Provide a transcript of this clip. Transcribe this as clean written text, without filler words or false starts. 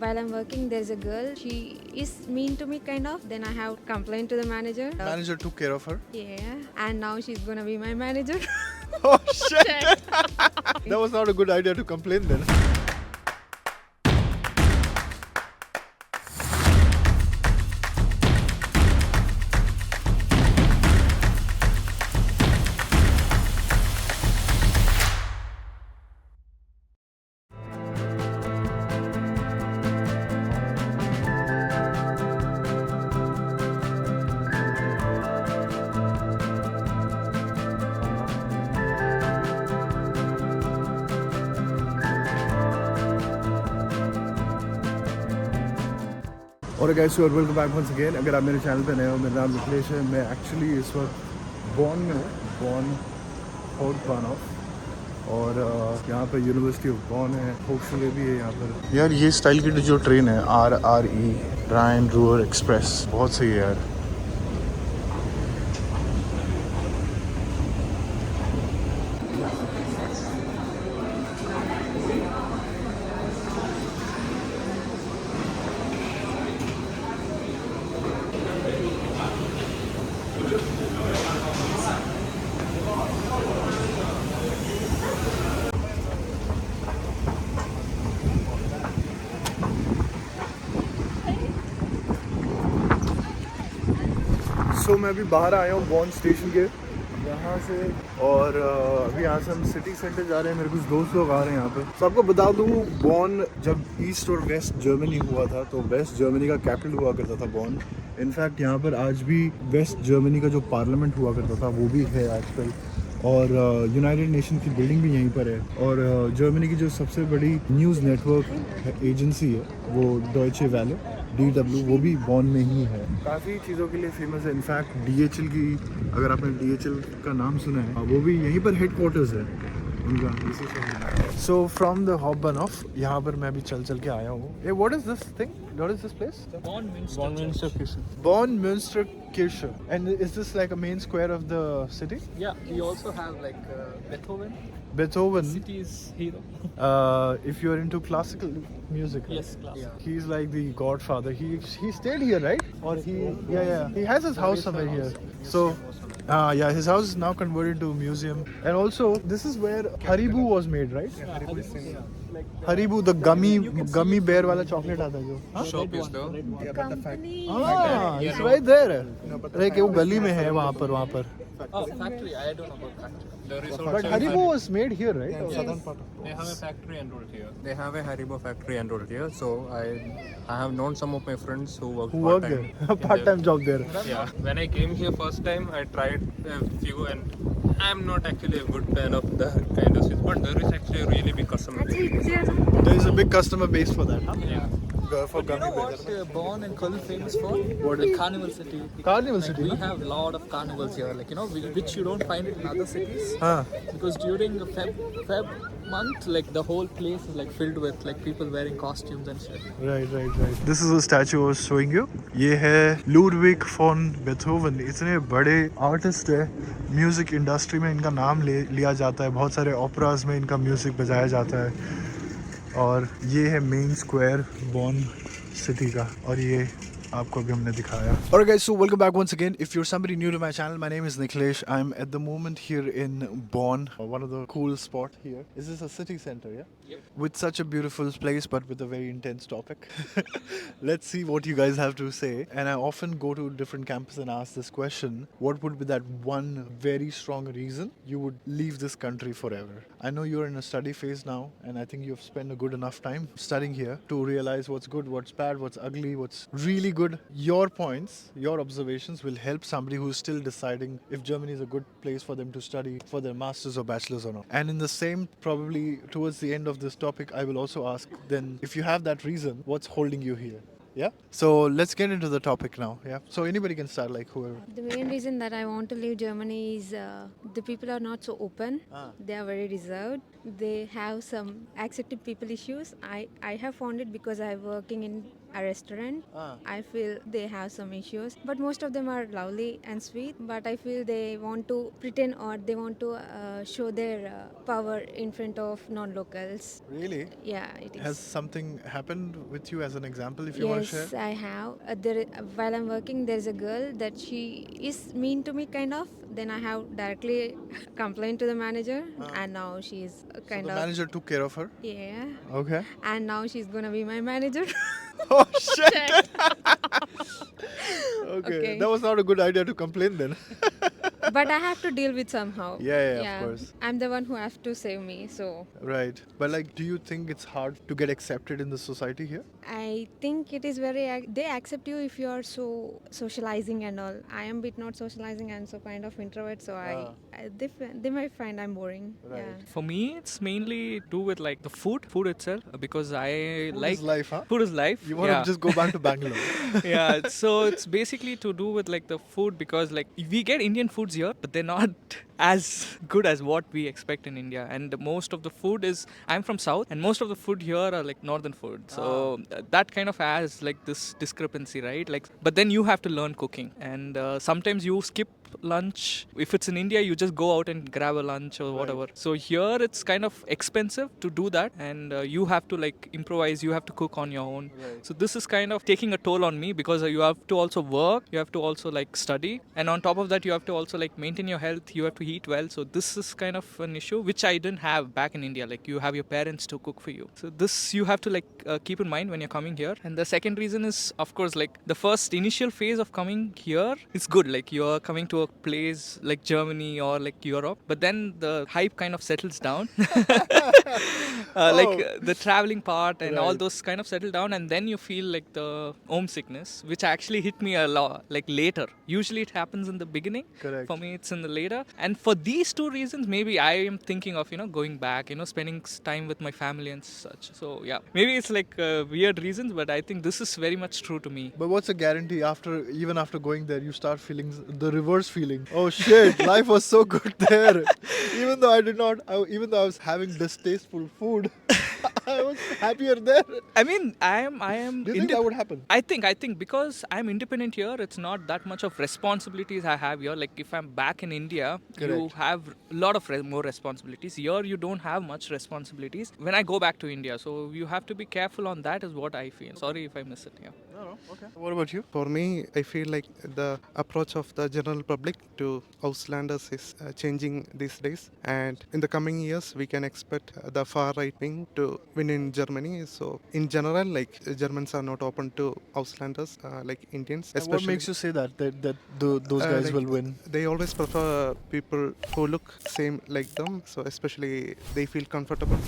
While I'm working, there's a girl. She is mean to me, kind of. Then I have complained to the manager. Manager took care of her. Yeah, and now she's gonna be my manager. Oh shit! That was not a good idea to complain then. और guys so welcome back once again. अगर आप मेरे channel पे नए हो, मेरा नाम निखिलेश है। मैं एक्चुअली इस वक्त बॉन में हूँ, बॉन फोर्ट बानॉफ, और यहाँ पे यूनिवर्सिटी ऑफ बॉन है, होक्सले भी है यहाँ पर। यार ये स्टाइल की जो ट्रेन है RRE राइन रूअर एक्सप्रेस, बहुत सही है यार। तो मैं अभी बाहर आया हूँ बॉन स्टेशन के यहाँ से, और अभी यहाँ से हम सिटी सेंटर जा रहे हैं। मेरे कुछ दोस्त लोग आ रहे हैं यहाँ पे। तो आपको बता दूँ, बॉन जब ईस्ट और वेस्ट जर्मनी हुआ था तो वेस्ट जर्मनी का कैपिटल हुआ करता था बॉन। इनफैक्ट यहाँ पर आज भी वेस्ट जर्मनी का जो पार्लियामेंट हुआ करता था वो भी है आजकल, और यूनाइटेड नेशन की बिल्डिंग भी यहीं पर है। और जर्मनी की जो सबसे बड़ी न्यूज़ नेटवर्क एजेंसी है वो डॉयचे वेले DW, वो भी बॉन में ही है। काफ़ी चीज़ों के लिए फेमस है। इनफैक्ट DHL की, अगर आपने DHL का नाम सुना है, वो भी यहीं पर हेडक्वार्टर्स है उनका, इसी शहर में। सो फ्रॉम द Hauptbahnhof यहाँ पर मैं अभी चल के आया हूँ। ए what is this thing, what is this place? Born Münster Kirche. And is this like a main square of the city? Yeah, we also have like Beethoven. Beethoven. City is hero. If you're into classical music, right? Yes, class. Yeah. He's like the godfather. He stayed here, right? Or yeah. He has his house somewhere here. So, yeah, his house is now converted to a museum. And also, this is where Haribo was made, right? Yeah, Haribo is same. Like Haribo, the gummy bear वाला chocolate आता है जो. shop is there. It's right there. Like वो गली में है वहाँ पर. Oh, factory. I don't know about factory. There is But Haribo was made here, right? southern part. They have a factory enrolled here. They have a Haribo factory enrolled here. So I have known some of my friends who work Who worked part-time there? Part-time job there. Yeah. When I came here first time, I tried a few, and I'm not actually a good fan of the kind of sweets, but there is actually a really big customer base. There is a big customer base for that, huh? Yeah. For You gummy know bears. what Bonn and Köln famous for? What The is- Carnival City. Carnival Like, City. we no? have lot of carnivals here, like which you don't find it in other cities. Huh. Because during the Feb month, like the whole place is like filled with like people wearing costumes and shit. Right. This is a statue I was showing you. ये है Ludwig von Beethoven. इतने बड़े artist है, music industry में इनका नाम लिया जाता है। बहुत सारे ओपराज में इनका म्यूजिक बजाया जाता है। और ये है मेन स्क्वायर बॉन सिटी का, और ये आपको अभी हमने दिखाया। Alright guys, so welcome back once again. If you're somebody new to my channel, my name is Nikhilesh. I'm at the moment here in Bonn, one of the cool spot here. Is this a city center, yeah? Yep. With such a beautiful place, but with a very intense topic. Let's see what you guys have to say. And I often go to different campuses and ask this question: what would be that one very strong reason you would leave this country forever? I know you're in a study phase now, and I think you've spent a good enough time studying here to realize what's good, what's bad, what's ugly, what's really good. Your points, your observations will help somebody who's still deciding if Germany is a good place for them to study for their masters or bachelors or not. And in the same, probably towards the end of this topic, I will also ask then, if you have that reason, what's holding you here? Yeah. So let's get into the topic now. Yeah. So anybody can start, like whoever. The main reason that I want to leave Germany is the people are not so open. They are very reserved. They have some accepting people issues. I have found it because I'm working in a restaurant. I feel they have some issues, but most of them are lovely and sweet. But I feel they want to pretend or they want to show their power in front of non-locals. Really? Yeah, it is. Has something happened with you as an example, if you want to Yes, share? I have. While I'm working, there's a girl that she is mean to me, kind of. Then I have directly complained to the manager, and now she's So kind the of. manager took care of her. Yeah. Okay. And now she's gonna be my manager. Oh shit. Okay. Okay. That was not a good idea to complain then. But I have to deal with somehow. Yeah, of course. I'm the one who has to save me, so Right. But like, do you think it's hard to get accepted in the society here? I think it is very. They accept you if you are so socializing and all. I am bit not socializing. I'm so kind of introvert, so they might find I'm boring. Right. Yeah. For me, it's mainly do with like the food itself, because I Food like is life, huh? food is life. You want yeah. to just go back to Bangalore. Yeah, so it's basically to do with like the food, because like we get Indian foods here, but they're not as good as what we expect in India. And most of the food is, I'm from South, and most of the food here are like northern food. So that kind of has like this discrepancy, right? Like, but then you have to learn cooking, and sometimes you skip lunch. If it's in India, you just go out and grab a lunch or whatever. So here it's kind of expensive to do that, and you have to like improvise, you have to cook on your own. So this is kind of taking a toll on me, because you have to also work, you have to also like study, and on top of that you have to also like maintain your health, you have to eat well. So this is kind of an issue which I didn't have back in India. Like, you have your parents to cook for you. So this you have to like keep in mind when you're coming here. And the second reason is, of course, like the first initial phase of coming here is good. Like, you're coming to a place like Germany or like Europe, but then the hype kind of settles down. The traveling part and all Right. those kind of settle down, and then you feel like the homesickness, which actually hit me a lot like later. Usually it happens in the beginning. Correct. For me, it's in the later. And for these two reasons, maybe I am thinking of going back, spending time with my family and such. So yeah, maybe it's like weird reasons, but I think this is very much true to me. But what's a guarantee even after going there, you start feeling the reverse feeling? Oh shit, life was so good there. Even though even though I was having distasteful food, I was happier there. I mean, I am. Do you think that would happen? I think because I'm independent here, it's not that much of responsibilities I have here. Like, if I'm back in India, you Correct. have a lot of more responsibilities. Here, you don't have much responsibilities when I go back to India. So you have to be careful on that, is what I feel. Sorry if I miss it. Yeah. No, okay. What about you? For me, I feel like the approach of the general public to Auslanders is changing these days, and in the coming years, we can expect the far right wing to win in Germany. So, in general, like Germans are not open to Auslanders like Indians. And what makes you say that those guys like, will win? They always prefer people who look same like them. So, especially they feel comfortable